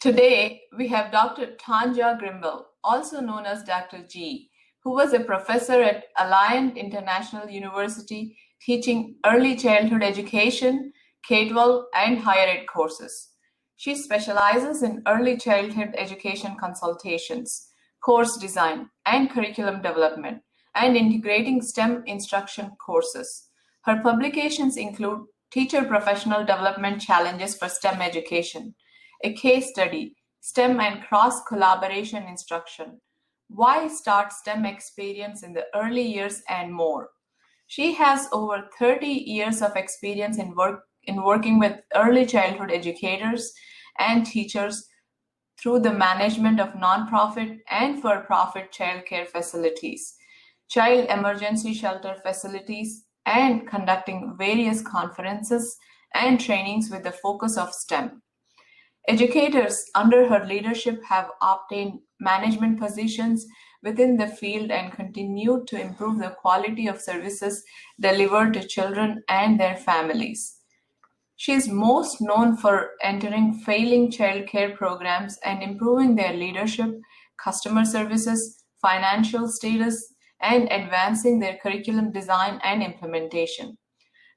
Today, we have Dr. Tonija Grimble, also known as Dr. G, who was a professor at Alliant International University teaching early childhood education, K-12, and higher ed courses. She specializes in early childhood education consultations, course design, and curriculum development, and integrating STEM instruction courses. Her publications include Teacher Professional Development Challenges for STEM Education, a case study, STEM and cross-collaboration instruction, why start STEM experience in the early years, and more. She has over 30 years of experience in working with early childhood educators and teachers through the management of nonprofit and for-profit childcare facilities, child emergency shelter facilities, and conducting various conferences and trainings with the focus of STEM. Educators under her leadership have obtained management positions within the field and continued to improve the quality of services delivered to children and their families. She is most known for entering failing child care programs and improving their leadership, customer services, financial status, and advancing their curriculum design and implementation.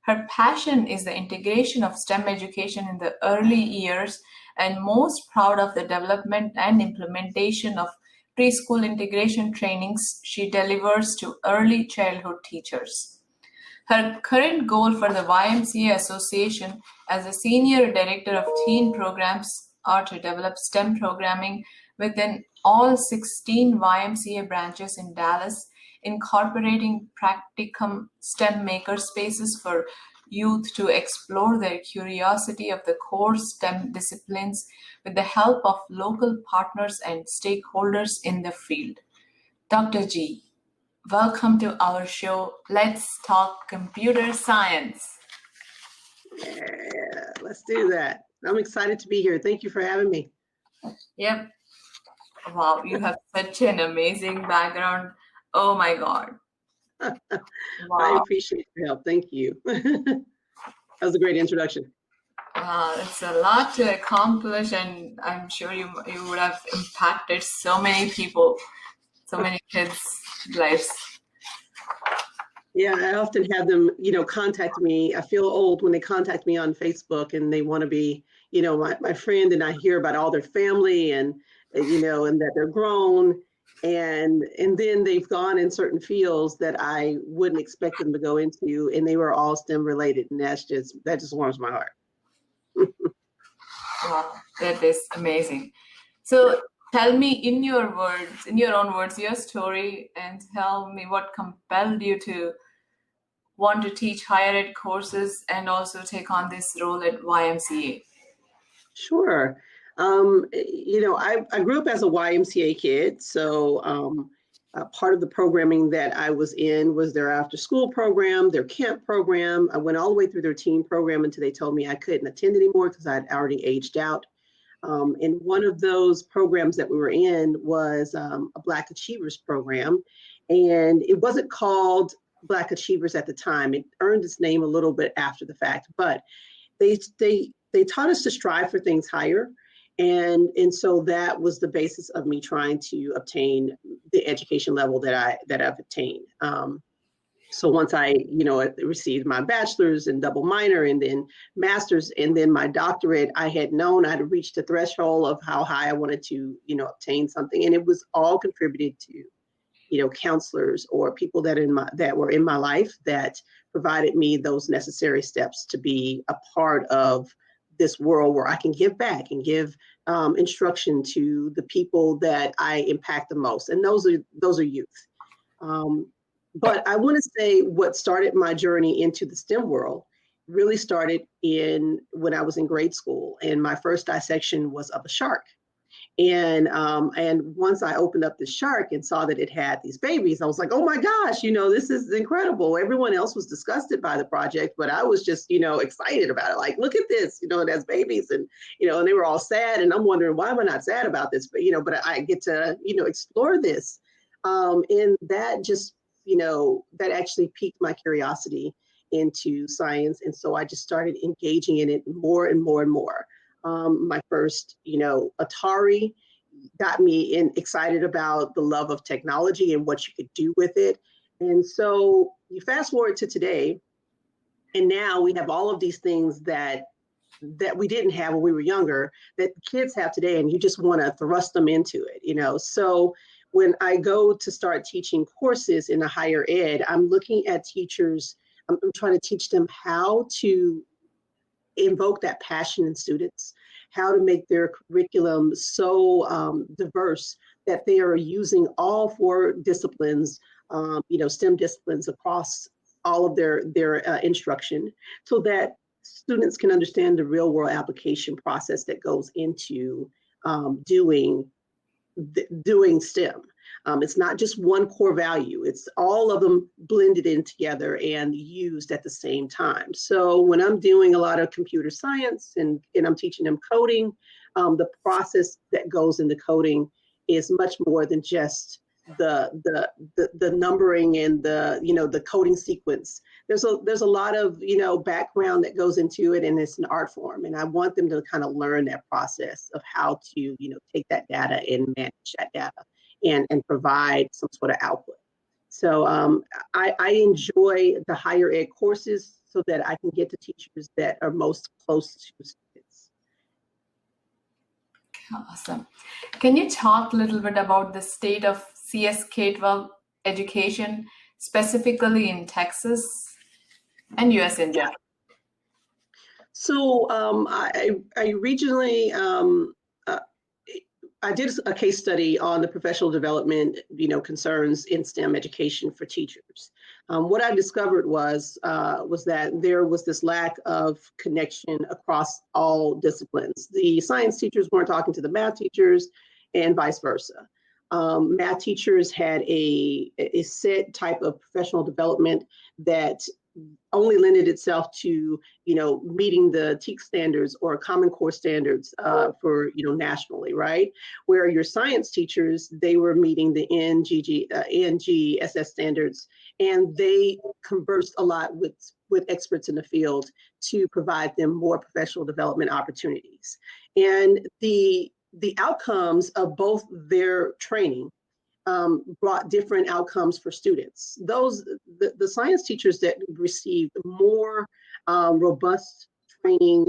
Her passion is the integration of STEM education in the early years and most proud of the development and implementation of preschool integration trainings she delivers to early childhood teachers. Her current goal for the YMCA Association as a Senior Director of Teen Programs are to develop STEM programming within all 16 YMCA branches in Dallas, incorporating practicum STEM maker spaces for youth to explore their curiosity of the core STEM disciplines with the help of local partners and stakeholders in the field. Dr. G, welcome to our show. Let's talk computer science. Yeah, let's do that. I'm excited to be here. Thank you for having me. Yep. Wow, you have such an amazing background. Oh my God. Wow. I appreciate your help. Thank you. That was a great introduction. It's a lot to accomplish, and I'm sure you would have impacted so many people, so many kids' lives. Yeah, I often have them, contact me. I feel old when they contact me on Facebook and they want to be, my friend, and I hear about all their family and that they're grown. And then they've gone in certain fields that I wouldn't expect them to go into, and they were all STEM related, and that just warms my heart. Wow, that is amazing. So tell me in your own words, your story, and tell me what compelled you to want to teach higher ed courses and also take on this role at YMCA. Sure. I grew up as a YMCA kid, so part of the programming that I was in was their after school program, their camp program. I went all the way through their teen program until they told me I couldn't attend anymore because I'd already aged out. And one of those programs that we were in was a Black Achievers program, and it wasn't called Black Achievers at the time. It earned its name a little bit after the fact, but they taught us to strive for things higher. And so that was the basis of me trying to obtain the education level that I've attained. So once I, received my bachelor's and double minor and then master's and then my doctorate, I had known I'd reached the threshold of how high I wanted to, obtain something. And it was all contributed to, counselors or people that were in my life that provided me those necessary steps to be a part of this world where I can give back and give instruction to the people that I impact the most. And those are youth. But I want to say what started my journey into the STEM world really started when I was in grade school, and my first dissection was of a shark. And once I opened up the shark and saw that it had these babies, I was like, oh my gosh, this is incredible. Everyone else was disgusted by the project, but I was just, excited about it. Like, look at this, it has babies, and, and they were all sad. And I'm wondering, why am I not sad about this? But, but I get to, explore this. And that just, that actually piqued my curiosity into science. And so I just started engaging in it more and more and more. My first, Atari got me excited about the love of technology and what you could do with it. And so you fast forward to today, and now we have all of these things that we didn't have when we were younger that kids have today, and you just want to thrust them into it. So when I go to start teaching courses in a higher ed, I'm looking at teachers. I'm trying to teach them how to invoke that passion in students, how to make their curriculum so diverse that they are using all four disciplines, STEM disciplines across all of their instruction, so that students can understand the real world application process that goes into doing STEM. It's not just one core value, it's all of them blended in together and used at the same time. So when I'm doing a lot of computer science and I'm teaching them coding, the process that goes into coding is much more than just the numbering and the coding sequence. There's a lot of background that goes into it, and it's an art form, and I want them to kind of learn that process of how to take that data and manage that data and provide some sort of output. So I enjoy the higher ed courses so that I can get to teachers that are most close to students. Awesome. Can you talk a little bit about the state of CS K-12 education, specifically in Texas and US in general? So I regionally, I did a case study on the professional development, concerns in STEM education for teachers. What I discovered was that there was this lack of connection across all disciplines. The science teachers weren't talking to the math teachers, and vice versa. Math teachers had a set type of professional development that only lended itself to, meeting the TEAC standards or Common Core standards for, nationally, right? Where your science teachers, they were meeting the NGSS standards, and they conversed a lot with experts in the field to provide them more professional development opportunities. And the outcomes of both their training brought different outcomes for students. The science teachers that received more robust training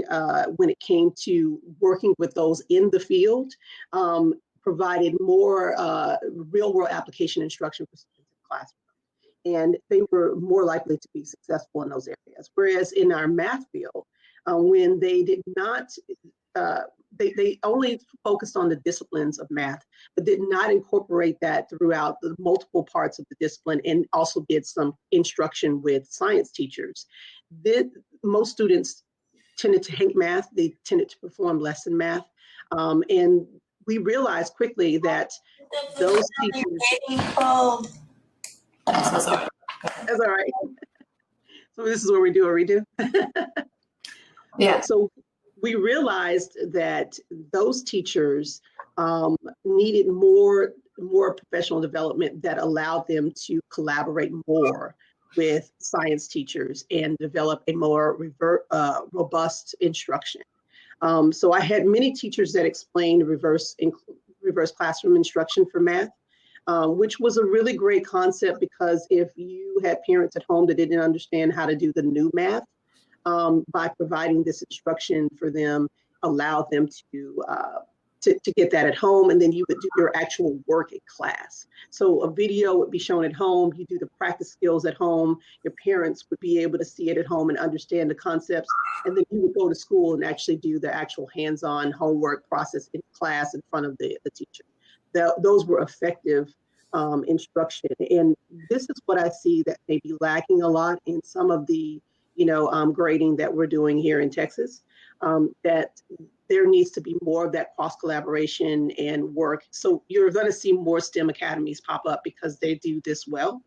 when it came to working with those in the field provided more real world application instruction for students in the classroom. And they were more likely to be successful in those areas. Whereas in our math field, when they did not, they only focused on the disciplines of math, but did not incorporate that throughout the multiple parts of the discipline, and also did some instruction with science teachers. Most students tended to hate math. They tended to perform less in math. And we realized quickly that those teachers... I'm so sorry. That's all right. So this is where we do a redo. Yeah. So we realized that those teachers needed more professional development that allowed them to collaborate more with science teachers and develop a more robust instruction. So I had many teachers that explained reverse classroom instruction for math, which was a really great concept, because if you had parents at home that didn't understand how to do the new math, by providing this instruction for them, allowed them to get that at home, and then you would do your actual work in class. So a video would be shown at home, you do the practice skills at home, your parents would be able to see it at home and understand the concepts, and then you would go to school and actually do the actual hands-on homework process in class in front of the teacher. Those were effective instruction. And this is what I see that may be lacking a lot in some of the grading that we're doing here in Texas, that there needs to be more of that cross collaboration and work. So you're going to see more STEM academies pop up because they do this well,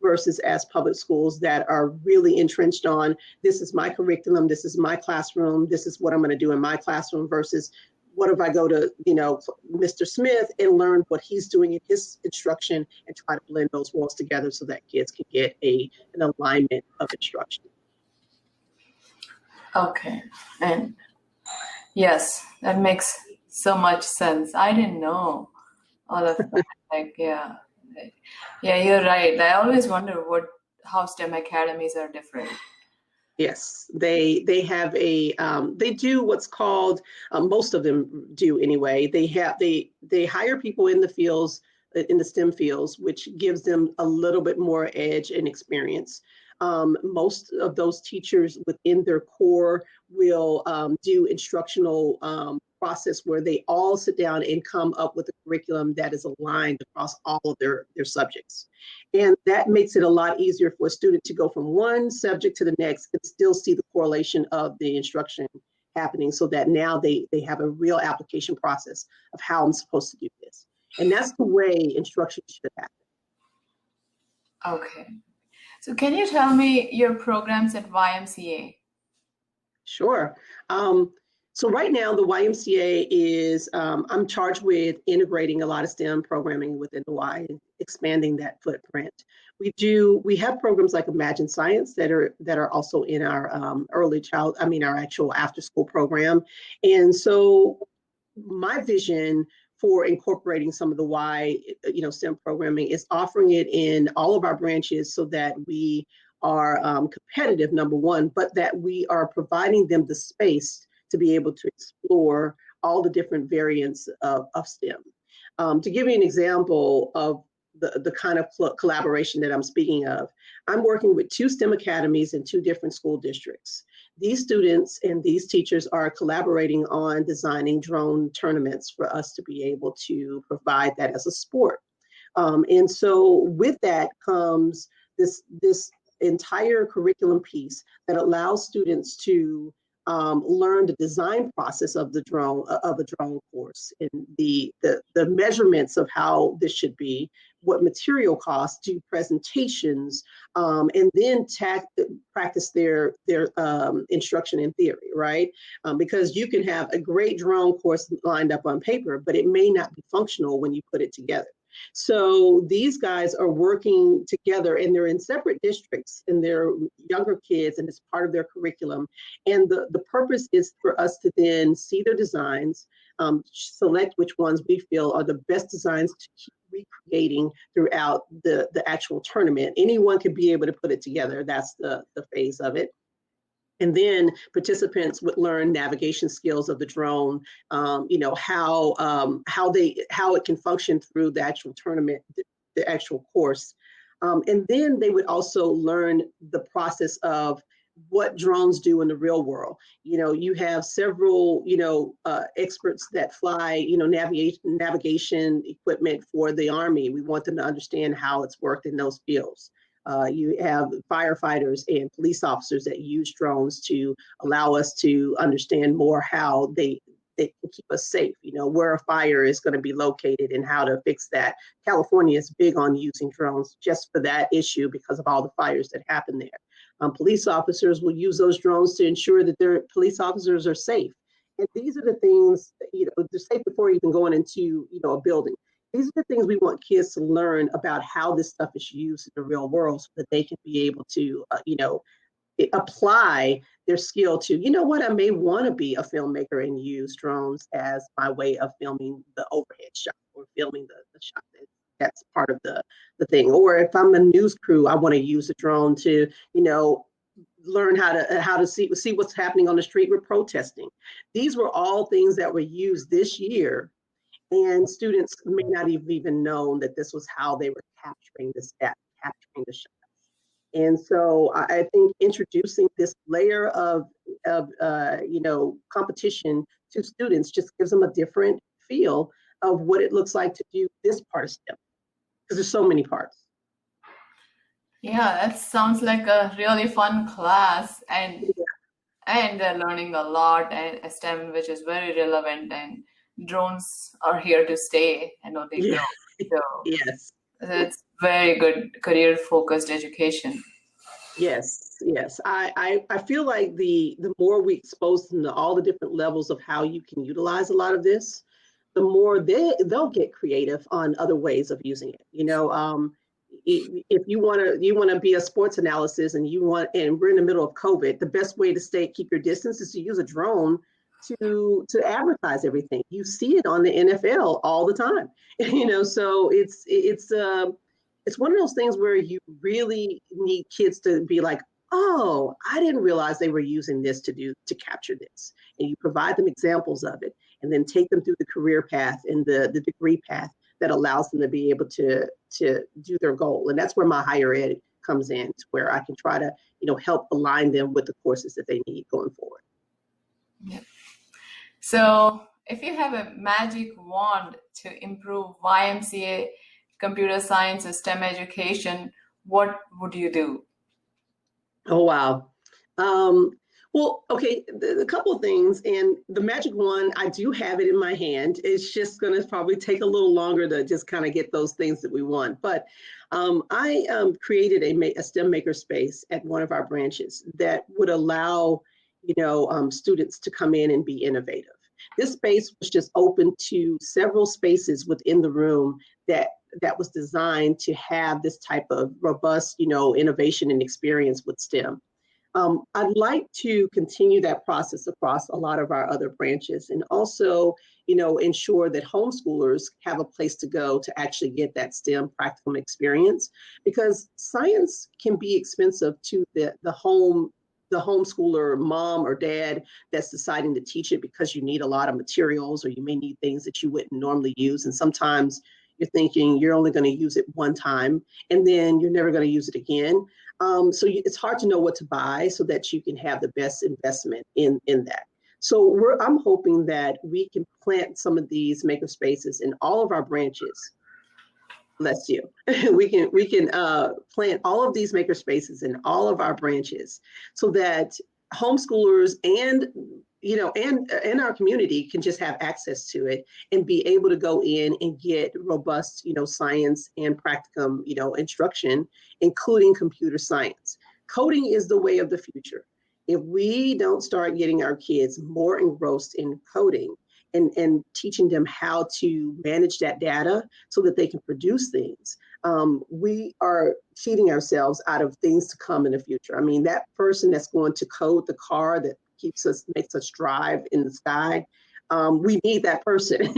versus as public schools that are really entrenched on, this is my curriculum, this is my classroom, this is what I'm going to do in my classroom, versus what if I go to, Mr. Smith and learn what he's doing in his instruction and try to blend those worlds together so that kids can get an alignment of instruction. Okay. And Yes, that makes so much sense. I didn't know all of that. Like, yeah, yeah, you're right. I always wonder how STEM academies are different. Yes, they have they do what's called, most of them do anyway. They hire people in the fields, in the STEM fields, which gives them a little bit more edge and experience. Most of those teachers within their core will do instructional process where they all sit down and come up with a curriculum that is aligned across all of their subjects. And that makes it a lot easier for a student to go from one subject to the next and still see the correlation of the instruction happening, so that now they have a real application process of how I'm supposed to do this. And that's the way instruction should happen. Okay. So can you tell me your programs at YMCA? Sure. So right now, the YMCA is, I'm charged with integrating a lot of STEM programming within the Y and expanding that footprint. We have programs like Imagine Science that are also in our our actual after school program. And so my vision for incorporating some of the STEM programming is offering it in all of our branches so that we are competitive, number one, but that we are providing them the space to be able to explore all the different variants of STEM. To give you an example of the kind of collaboration that I'm speaking of, I'm working with 2 STEM academies in 2 different school districts. These students and these teachers are collaborating on designing drone tournaments for us to be able to provide that as a sport. And so with that comes this entire curriculum piece that allows students to learn the design process of a drone course, and the measurements of how this should be, what material costs, do presentations, and then practice their instruction in theory, right? Because you can have a great drone course lined up on paper, but it may not be functional when you put it together. So these guys are working together, and they're in separate districts, and they're younger kids, and it's part of their curriculum. And the purpose is for us to then see their designs, select which ones we feel are the best designs to keep recreating throughout the actual tournament. Anyone could be able to put it together. That's the phase of it. And then participants would learn navigation skills of the drone, how it can function through the actual tournament, the actual course. And then they would also learn the process of what drones do in the real world. You have several, experts that fly, navigation equipment for the Army. We want them to understand how it's worked in those fields. You have firefighters and police officers that use drones to allow us to understand more how they can keep us safe, where a fire is going to be located and how to fix that. California is big on using drones just for that issue because of all the fires that happen there. Police officers will use those drones to ensure that their police officers are safe. And these are the things, they're safe before even going into, a building. These are the things we want kids to learn about how this stuff is used in the real world so that they can be able to, apply their skill to, I may want to be a filmmaker and use drones as my way of filming the overhead shot or filming the shot that's part of the thing. Or if I'm a news crew, I want to use a drone to, learn how to see what's happening on the street with protesting. These were all things that were used this year, and students may not have even known that this was how they were capturing the shots. And so I think introducing this layer of competition to students just gives them a different feel of what it looks like to do this part of STEM, because there's so many parts. Yeah, that sounds like a really fun class, and they're learning a lot and STEM, which is very relevant, and drones are here to stay. I know they Yeah. grow. So Yes. it's very good career focused education. Yes, yes. I feel like the more we expose them to all the different levels of how you can utilize a lot of this, the more they'll get creative on other ways of using it. If you want to be a sports analysis and we're in the middle of COVID, the best way to keep your distance is to use a drone to advertise everything. You see it on the NFL all the time, So it's one of those things where you really need kids to be like, oh, I didn't realize they were using this to capture this, and you provide them examples of it, and then take them through the career path and the degree path that allows them to be able to do their goal. And that's where my higher ed comes in, to where I can try to help align them with the courses that they need going forward. Yeah. So if you have a magic wand to improve YMCA computer science or STEM education, what would you do? Oh, wow. Well, okay, a couple of things, and the magic wand, I do have it in my hand. It's just going to probably take a little longer to just kind of get those things that we want. But I created a STEM makerspace at one of our branches that would allow, students to come in and be innovative. This space was just open to several spaces within the room that was designed to have this type of robust, innovation and experience with STEM. I'd like to continue that process across a lot of our other branches, and also, ensure that homeschoolers have a place to go to actually get that STEM practical experience, because science can be expensive to the homeschooler mom or dad that's deciding to teach it, because you need a lot of materials, or you may need things that you wouldn't normally use. And sometimes you're thinking you're only going to use it one time, and then you're never going to use it again. So it's hard to know what to buy so that you can have the best investment in that. So I'm hoping that we can plant some of these maker spaces in all of our branches. Bless you. we can plant all of these maker spaces in all of our branches, so that homeschoolers and our community can just have access to it and be able to go in and get robust, science and practicum, instruction, including computer science. Coding is the way of the future. If we don't start getting our kids more engrossed in coding and teaching them how to manage that data so that they can produce things, we are cheating ourselves out of things to come in the future. I mean, that person that's going to code the car that makes us drive in the sky, we need that person,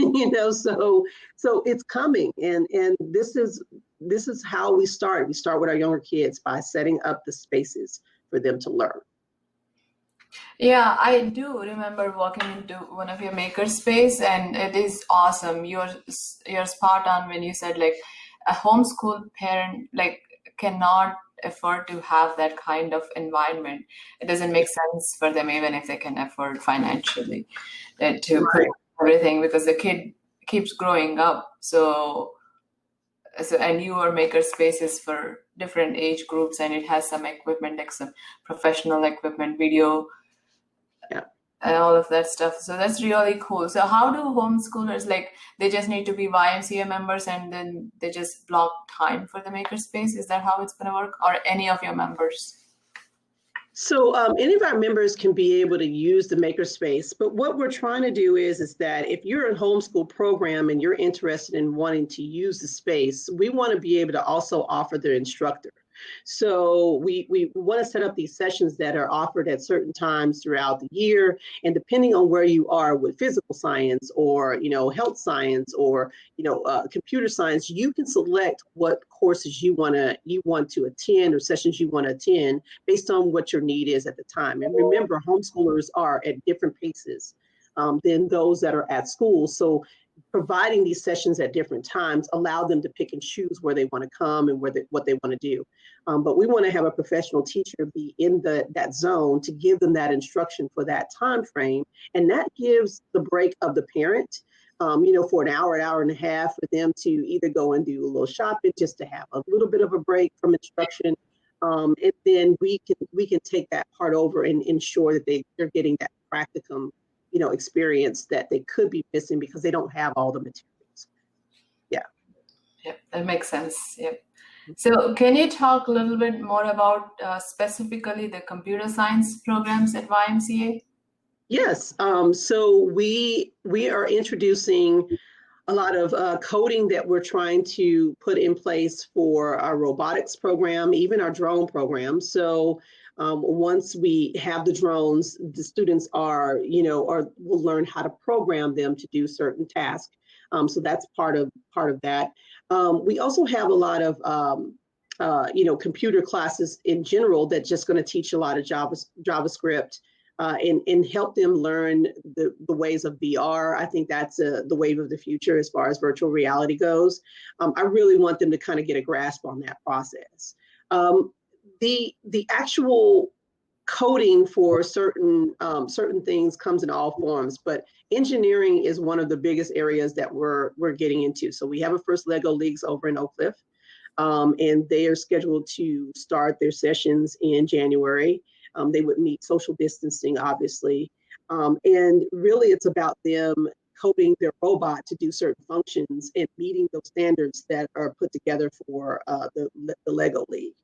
so it's coming. And this is how we start. We start with our younger kids by setting up the spaces for them to learn. Yeah, I do remember walking into one of your makerspace, and it is awesome. You're spot on when you said, like, a homeschool parent cannot afford to have that kind of environment. It doesn't make sense for them, even if they can afford financially, to put everything, because the kid keeps growing up. So and your maker spaces for different age groups, and it has some equipment, like some professional equipment, video, and all of that stuff. So that's really cool. So how do homeschoolers, they just need to be YMCA members and then they just block time for the makerspace? Is that how it's going to work? Or any of your members? So any of our members can be able to use the makerspace, but what we're trying to do is that if you're in homeschool program and you're interested in wanting to use the space, we want to be able to also offer the instructor. So we want to set up these sessions that are offered at certain times throughout the year, and depending on where you are with physical science or health science or computer science, you can select what courses you want to attend or sessions you want to attend based on what your need is at the time. And remember, homeschoolers are at different paces than those that are at school. So providing these sessions at different times allow them to pick and choose where they want to come and what they want to do. But we want to have a professional teacher be in that zone to give them that instruction for that time frame. And that gives the break of the parent, for an hour and a half, for them to either go and do a little shopping, just to have a little bit of a break from instruction. And then we can take that part over and ensure that they're getting that practicum experience that they could be missing because they don't have all the materials. Yeah. Yep, that makes sense. Yep. So can you talk a little bit more about specifically the computer science programs at YMCA? Yes. So we are introducing a lot of coding that we're trying to put in place for our robotics program, even our drone program. So Once we have the drones, the students will learn how to program them to do certain tasks. So that's part of that. We also have a lot of computer classes in general that's just going to teach a lot of JavaScript and help them learn the ways of VR. I think that's the wave of the future as far as virtual reality goes. I really want them to kind of get a grasp on that process. The actual coding for certain things comes in all forms, but engineering is one of the biggest areas that we're getting into. So we have a first Lego Leagues over in Oak Cliff, and they are scheduled to start their sessions in January. They would meet social distancing, obviously, and really it's about them coding their robot to do certain functions and meeting those standards that are put together for the Lego League.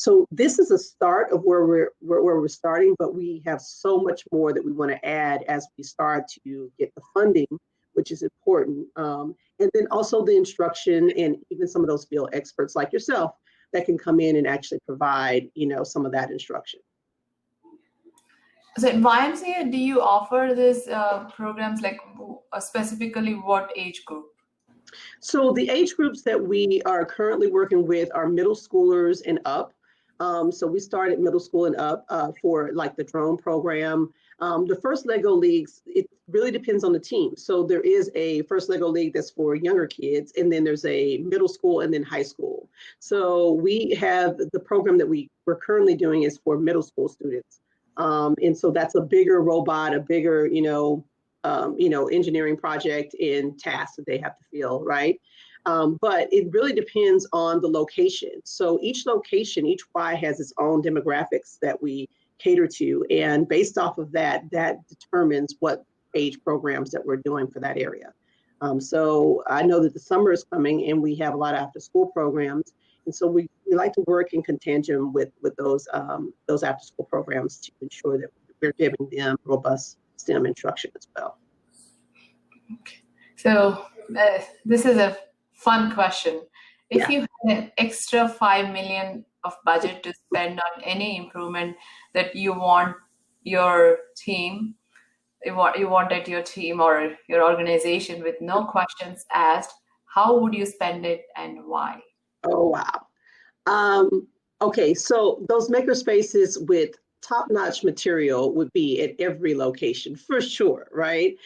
So this is a start of where we're starting, but we have so much more that we want to add as we start to get the funding, which is important. And then also the instruction and even some of those field experts like yourself that can come in and actually provide, some of that instruction. So at YMCA, do you offer these programs like specifically what age group? So the age groups that we are currently working with are middle schoolers and up. So we started middle school and up for like the drone program. The first Lego Leagues, it really depends on the team. So there is a first Lego League that's for younger kids, and then there's a middle school and then high school. So we have the program that we're currently doing is for middle school students. And so that's a bigger robot, a bigger, engineering project and tasks that they have to fill, right? But it really depends on the location. So each location, each Y has its own demographics that we cater to. And based off of that determines what age programs that we're doing for that area. So I know that the summer is coming and we have a lot of after school programs. And so we like to work in contingent with those after school programs to ensure that we're giving them robust STEM instruction as well. Okay. So this is a fun question. If you had an extra $5 million of budget to spend on any improvement that you wanted your team or your organization with no questions asked, how would you spend it and why? Oh, wow. Okay, so those maker spaces with top-notch material would be at every location for sure, right?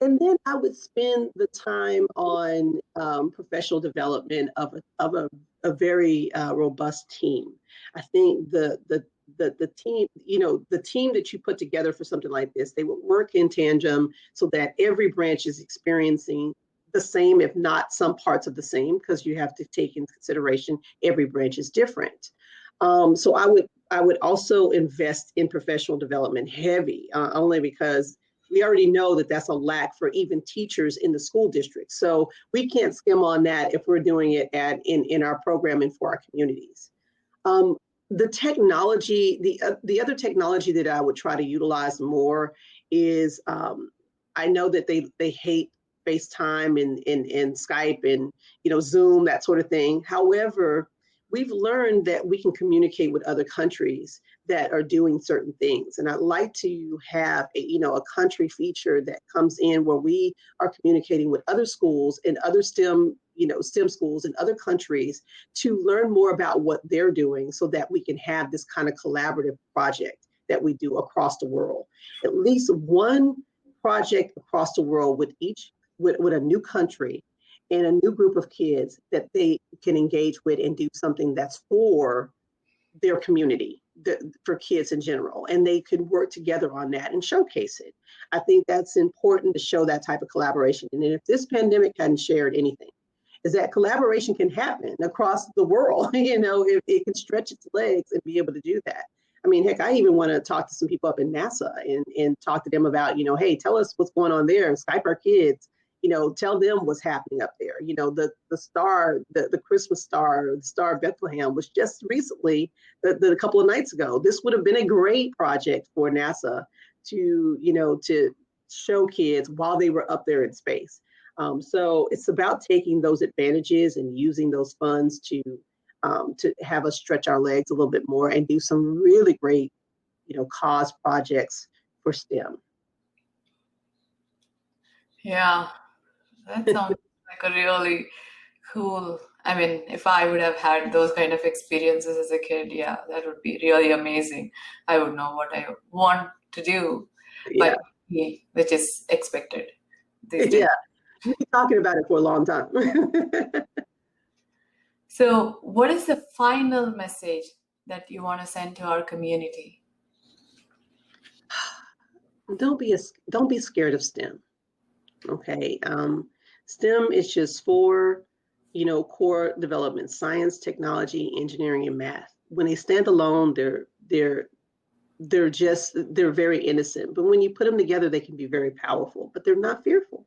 And then I would spend the time on professional development of a very robust team. I think the team, the team that you put together for something like this, they would work in tandem so that every branch is experiencing the same, if not some parts of the same, because you have to take into consideration every branch is different. So I would also invest in professional development heavy, only because we already know that that's a lack for even teachers in the school district. So we can't skim on that if we're doing it in our programming for our communities. The technology, the other technology that I would try to utilize more is, I know that they hate FaceTime and Skype and Zoom, that sort of thing. However, we've learned that we can communicate with other countries that are doing certain things. And I'd like to have a country feature that comes in where we are communicating with other schools and other STEM schools in other countries to learn more about what they're doing so that we can have this kind of collaborative project that we do across the world. At least one project across the world with a new country and a new group of kids that they can engage with and do something that's for their community, for kids in general, and they could work together on that and showcase it. I think that's important to show that type of collaboration. And if this pandemic hadn't shared anything, is that collaboration can happen across the world, if it can stretch its legs and be able to do that. I mean, heck, I even want to talk to some people up in NASA and talk to them about, hey, tell us what's going on there, Skype our kids, tell them what's happening up there. The star, the Christmas star, the Star of Bethlehem was just recently, a couple of nights ago. This would have been a great project for NASA to show kids while they were up there in space. So it's about taking those advantages and using those funds to to have us stretch our legs a little bit more and do some really great, cause projects for STEM. Yeah, that sounds like a really cool. I mean, if I would have had those kind of experiences as a kid, yeah, that would be really amazing. I would know what I want to do, Yeah. which is expected these days. Yeah. We've been talking about it for a long time. So, what is the final message that you want to send to our community? Don't be scared of STEM. Okay. STEM is just for, core development, science, technology, engineering, and math. When they stand alone, they're very innocent. But when you put them together, they can be very powerful, but they're not fearful.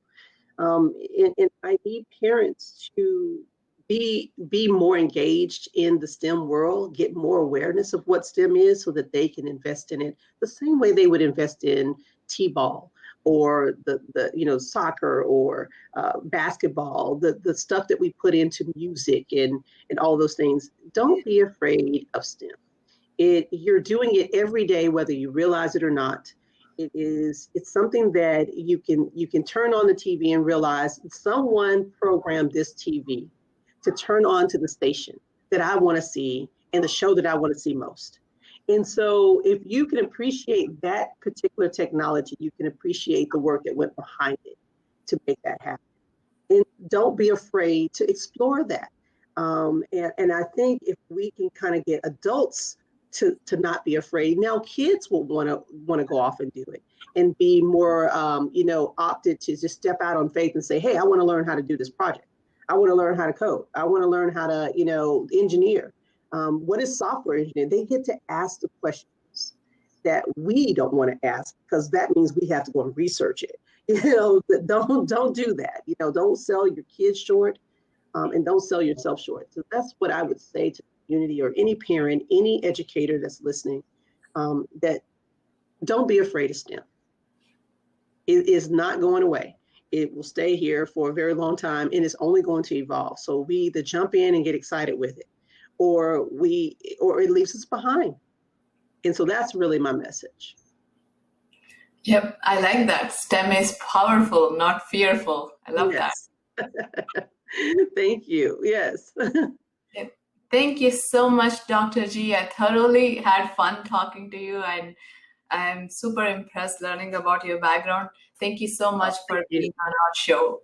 And I need parents to be more engaged in the STEM world, get more awareness of what STEM is so that they can invest in it the same way they would invest in T-ball or the soccer or basketball, the stuff that we put into music and all those things. Don't be afraid of STEM. You're doing it every day, whether you realize it or not. It's something that you can turn on the TV and realize someone programmed this TV to turn on to the station that I want to see and the show that I want to see most. And so if you can appreciate that particular technology, you can appreciate the work that went behind it to make that happen. And don't be afraid to explore that. And I think if we can kind of get adults to not be afraid, now kids will want to go off and do it and be more, opted to just step out on faith and say, hey, I want to learn how to do this project. I want to learn how to code. I want to learn how to, engineer. What is software engineering? They get to ask the questions that we don't want to ask because that means we have to go and research it. Don't do that. Don't sell your kids short and don't sell yourself short. So that's what I would say to the community or any parent, any educator that's listening, that don't be afraid of STEM. It is not going away. It will stay here for a very long time and it's only going to evolve. So we either jump in and get excited with it or it leaves us behind. And so that's really my message. Yep, I like that. STEM is powerful, not fearful. I love that. Thank you. Yes. Yep. Thank you so much, Dr. G. I thoroughly had fun talking to you and I'm super impressed learning about your background. Thank you so much for being on our show.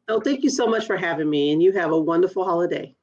Oh, thank you so much for having me and you have a wonderful holiday.